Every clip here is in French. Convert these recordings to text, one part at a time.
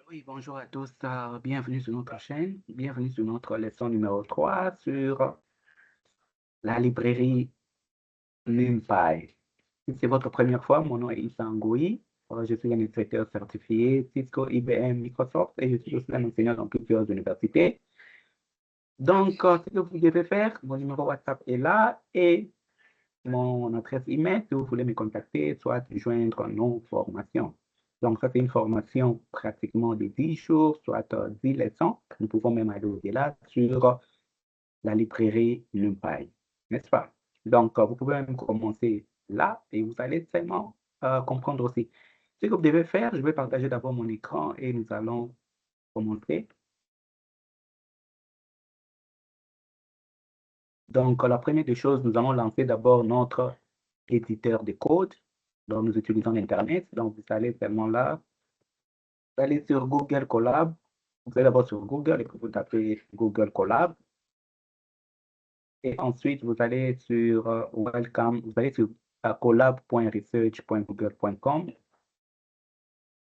Oui, bonjour à tous. Bienvenue sur notre chaîne. Bienvenue sur notre leçon numéro 3 sur la librairie NumPy. Si c'est votre première fois, mon nom est Issa Ngoui. Je suis un instructeur certifié Cisco, IBM, Microsoft et je suis aussi un enseignant dans plusieurs universités. Donc, ce que vous devez faire, mon numéro WhatsApp est là et mon adresse email si vous voulez me contacter, soit joindre nos formations. Donc, ça, c'est une formation pratiquement de 10 jours, soit 10 leçons. Nous pouvons même aller au-delà sur la librairie NumPy, n'est-ce pas? Donc, vous pouvez même commencer là et vous allez seulement comprendre aussi. Ce que vous devez faire, je vais partager d'abord mon écran et nous allons commencer. Donc, la première des choses, nous allons lancer d'abord notre éditeur de code. Donc, nous utilisons l'Internet. Donc, vous allez seulement là, vous allez sur Google Colab. Vous allez d'abord sur Google et puis vous tapez Google Colab. Et ensuite, vous allez sur Welcome, vous allez sur collab.research.google.com.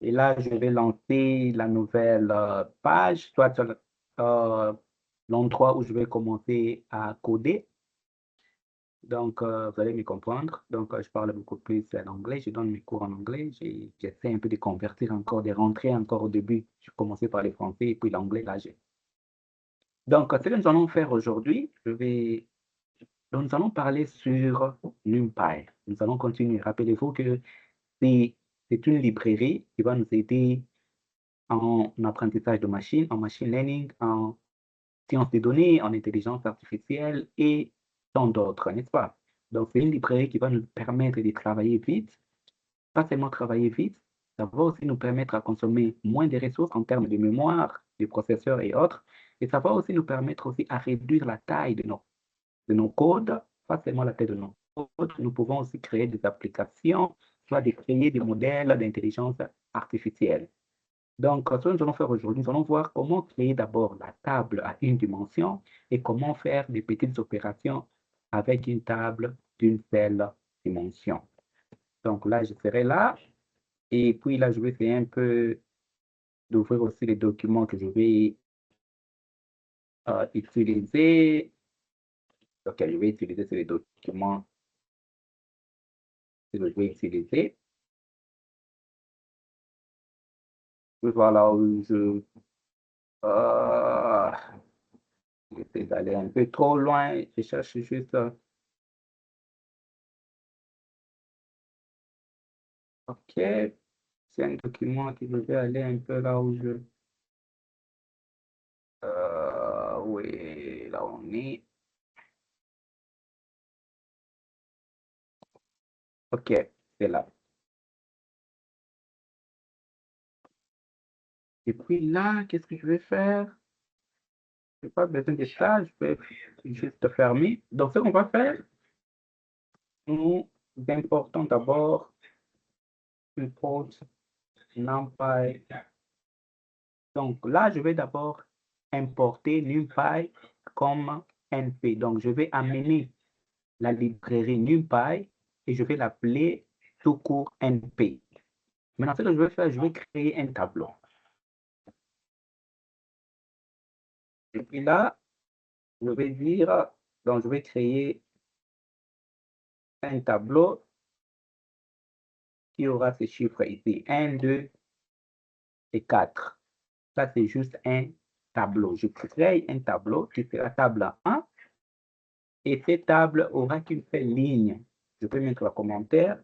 Et là, je vais lancer la nouvelle page, soit sur l'endroit où je vais commencer à coder. Donc, vous allez me comprendre. Donc, je parle beaucoup plus l'anglais. Je donne mes cours en anglais. J'essaie un peu de convertir encore, de rentrer encore au début. Je commençais par le français et puis l'anglais, là, j'ai. Donc, ce que nous allons faire aujourd'hui, donc, nous allons parler sur NumPy. Nous allons continuer. Rappelez-vous que c'est c'est une librairie qui va nous aider en apprentissage de machine, en machine learning, en sciences des données, en intelligence artificielle et tant d'autres, n'est-ce pas? Donc, c'est une librairie qui va nous permettre de travailler vite, pas seulement travailler vite, ça va aussi nous permettre à consommer moins de ressources en termes de mémoire, de processeurs et autres, et ça va aussi nous permettre aussi à réduire la taille de nos codes, pas seulement la taille de nos codes, nous pouvons aussi créer des applications, soit de créer des modèles d'intelligence artificielle. Donc, ce que nous allons faire aujourd'hui, nous allons voir comment créer d'abord la table à une dimension et comment faire des petites opérations avec une table d'une seule dimension. Donc là, je serai là et puis là, je vais essayer un peu d'ouvrir aussi les documents que je vais utiliser. Ok, je vais utiliser ces documents que je vais utiliser. Je vais voir là où euh, j'essaie d'aller un peu trop loin. Je cherche juste. OK, c'est un document qui devait aller un peu là où je. Oui, là on est. OK, c'est là. Et puis là, qu'est-ce que je vais faire? Je n'ai pas besoin de ça, je vais juste fermer. Donc, ce qu'on va faire, nous importons d'abord une pause NumPy. Donc là, je vais d'abord importer NumPy comme NP. Donc, je vais amener la librairie NumPy et je vais l'appeler tout court NP. Maintenant, ce que je vais faire, je vais créer un tableau. Et puis là, je vais dire, donc je vais créer un tableau qui aura ces chiffres ici, 1, 2 et 4. Ça, c'est juste un tableau. Je crée un tableau qui sera table 1 et cette table aura qu'une seule ligne. Je peux mettre le commentaire,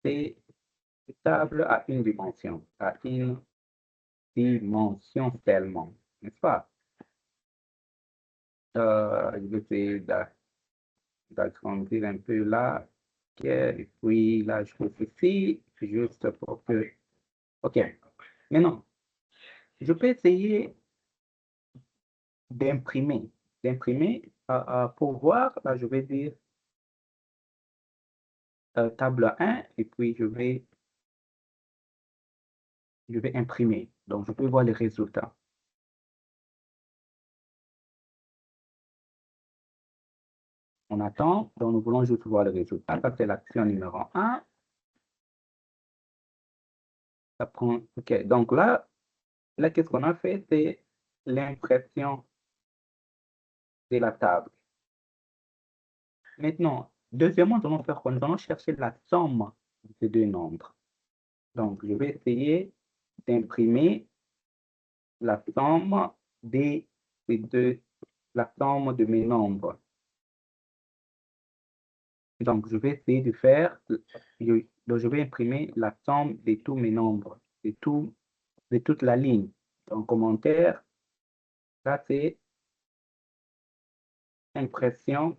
c'est table à une dimension, à une dimension seulement, n'est-ce pas? Je vais essayer d'agrandir un peu là. OK. Et puis là, je fais ceci, juste pour que. OK. Maintenant, je peux essayer d'imprimer. D'imprimer pour voir. Là, je vais dire table 1 et puis je vais imprimer. Donc, je peux voir les résultats. On attend. Donc, nous voulons juste voir le résultat. Ça, c'est l'action numéro 1. Ça prend... OK. Donc là qu'est-ce qu'on a fait? C'est l'impression de la table. Maintenant, deuxièmement, nous allons faire quoi? Nous allons chercher la somme de ces deux nombres. Donc, je vais essayer d'imprimer la somme de ces deux, la somme de mes nombres. Donc, je vais essayer de faire, donc je vais imprimer la somme de tous mes nombres, de toute la ligne. En commentaire, ça c'est impression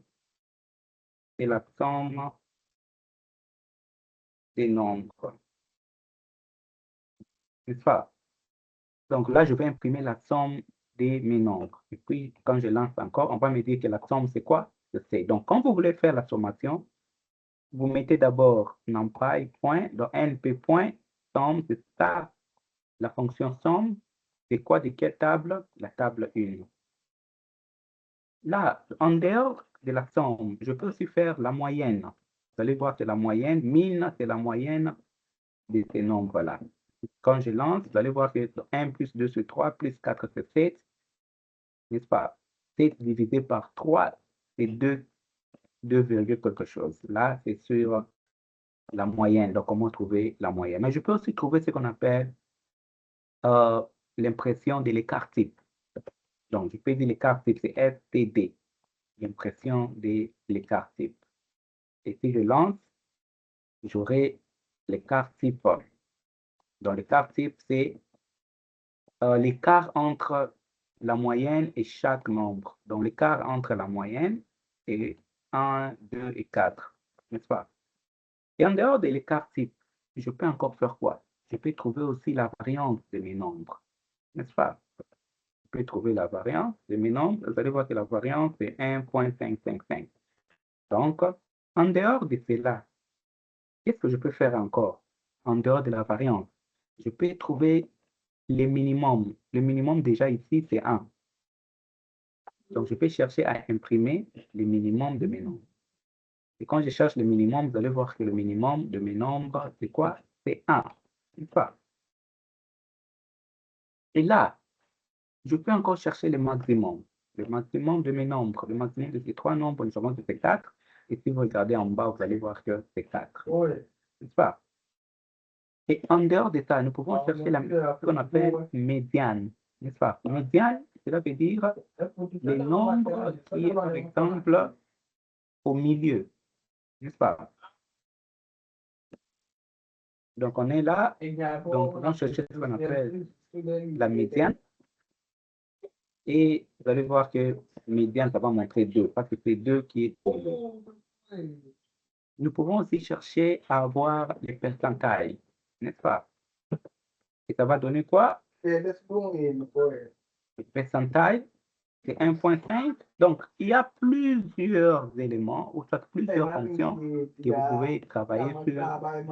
de la somme des nombres. N'est-ce pas? Donc là, je vais imprimer la somme de mes nombres. Et puis, quand je lance encore, on va me dire que la somme, c'est quoi? C'est C. Donc, quand vous voulez faire la sommation, vous mettez d'abord numpy point, donc np point, somme, c'est ça. La fonction somme, c'est quoi? De quelle table? La table 1. Là, en dehors de la somme, je peux aussi faire la moyenne. Vous allez voir que la moyenne, min, c'est la moyenne de ces nombres-là. Quand je lance, vous allez voir que 1 plus 2 sur 3 plus 4 c'est 7, n'est-ce pas? 7 divisé par 3, c'est 2 virgule quelque chose. Là, c'est sur la moyenne. Donc, comment trouver la moyenne? Mais je peux aussi trouver ce qu'on appelle l'impression de l'écart type. Donc, je peux dire l'écart type, c'est STD, l'impression de l'écart type. Et si je lance, j'aurai l'écart type. Donc, l'écart type, c'est l'écart entre la moyenne et chaque nombre. Donc, l'écart entre la moyenne est 1, 2 et 4, n'est-ce pas? Et en dehors de l'écart type, je peux encore faire quoi? Je peux trouver aussi la variance de mes nombres, n'est-ce pas? Je peux trouver la variance de mes nombres. Vous allez voir que la variance est 1.555. Donc, en dehors de cela, qu'est-ce que je peux faire encore? En dehors de la variance, je peux trouver les minimums. Le minimum déjà ici, c'est 1. Donc, je peux chercher à imprimer le minimum de mes nombres. Et quand je cherche le minimum, vous allez voir que le minimum de mes nombres, c'est quoi? C'est 1. C'est ça. Et là, je peux encore chercher le maximum. Le maximum de mes nombres. Le maximum de ces trois nombres, nous savons que c'est 4. Et si vous regardez en bas, vous allez voir que c'est 4. Oui. C'est ça. Et en dehors de ça, nous pouvons chercher ce qu'on appelle médiane. N'est-ce pas? Médiane, cela veut dire le nombre qui est, par exemple, au milieu. N'est-ce pas? Donc, on est là. Donc, on va chercher ce qu'on appelle la médiane. Et vous allez voir que médiane, ça va montrer 2, parce que c'est 2 qui est au milieu. Nous pouvons aussi chercher à avoir les percentiles, n'est-ce pas? Et ça va donner quoi? Le percentile, c'est 1.5. Donc, il y a plusieurs éléments ou soit plusieurs fonctions que vous pouvez travailler sur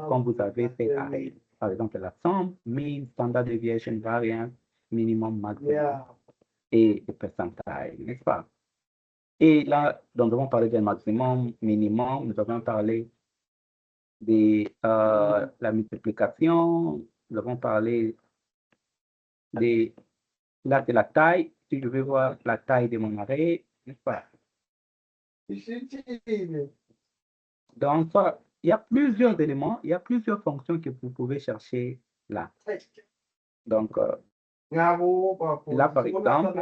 quand vous avez fait array. Par exemple, la somme, mean, standard deviation, variance, minimum, maximum et le percentile, n'est-ce pas? Et là, donc, nous avons parlé du maximum, minimum, nous avons parlé de la multiplication, nous avons parlé de, là, de la taille. Si je veux voir la taille de mon array, n'est-ce pas? Donc, il y a plusieurs éléments, il y a plusieurs fonctions que vous pouvez chercher là. Donc, là, par exemple,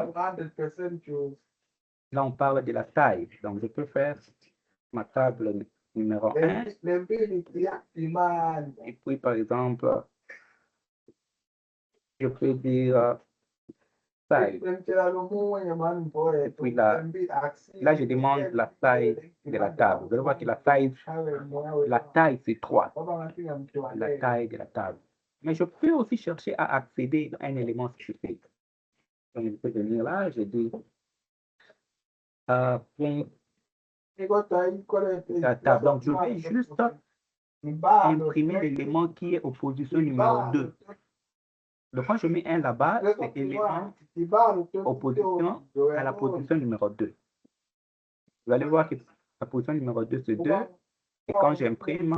là, on parle de la taille. Donc, je peux faire ma table numéro 1. Et puis, par exemple, je peux dire taille. Et puis là, je demande la taille de la table. Vous allez voir que la taille c'est 3. La taille de la table. Mais je peux aussi chercher à accéder à un élément spécifique. Donc, je peux venir là, je dis la table. Donc, je vais juste imprimer l'élément qui est aux positions numéro 2. Donc, quand je mets un là-bas, c'est l'élément opposition à la position numéro 2. Vous allez voir que la position numéro 2, c'est 2. Et quand j'imprime,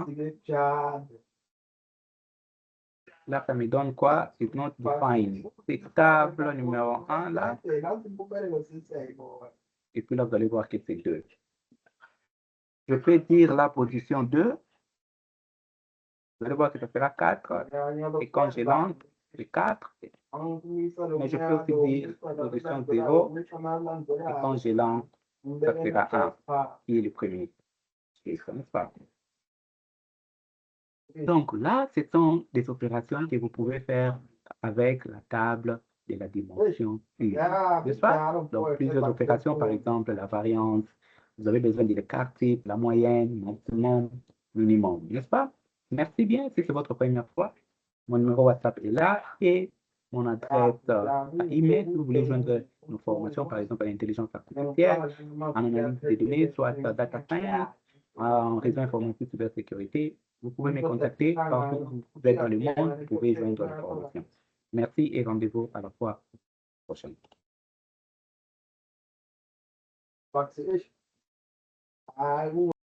Là, ça me donne quoi? It's not defined. C'est table numéro 1 là. Et puis là, vous allez voir que c'est 2. Je peux dire la position 2. Vous allez voir que ça fera 4. Et quand je lance, c'est 4. Mais je peux aussi dire position 0. Et quand je lance, ça sera 1, qui est le premier. N'est-ce pas? Donc là, ce sont des opérations que vous pouvez faire avec la table de la dimension 1. N'est-ce pas? Donc plusieurs opérations, par exemple la variance, vous avez besoin de l'écart type, la moyenne, maximum, minimum. N'est-ce pas? Merci bien, si c'est votre première fois. Mon numéro WhatsApp est là et mon adresse email si vous voulez joindre nos formations, par exemple à l'intelligence artificielle, en analyse des données, soit data science, en réseau informatique cybersécurité. Vous pouvez me contacter partout où vous êtes dans le monde, vous pouvez joindre la formation. Merci et rendez-vous à la fois prochaine.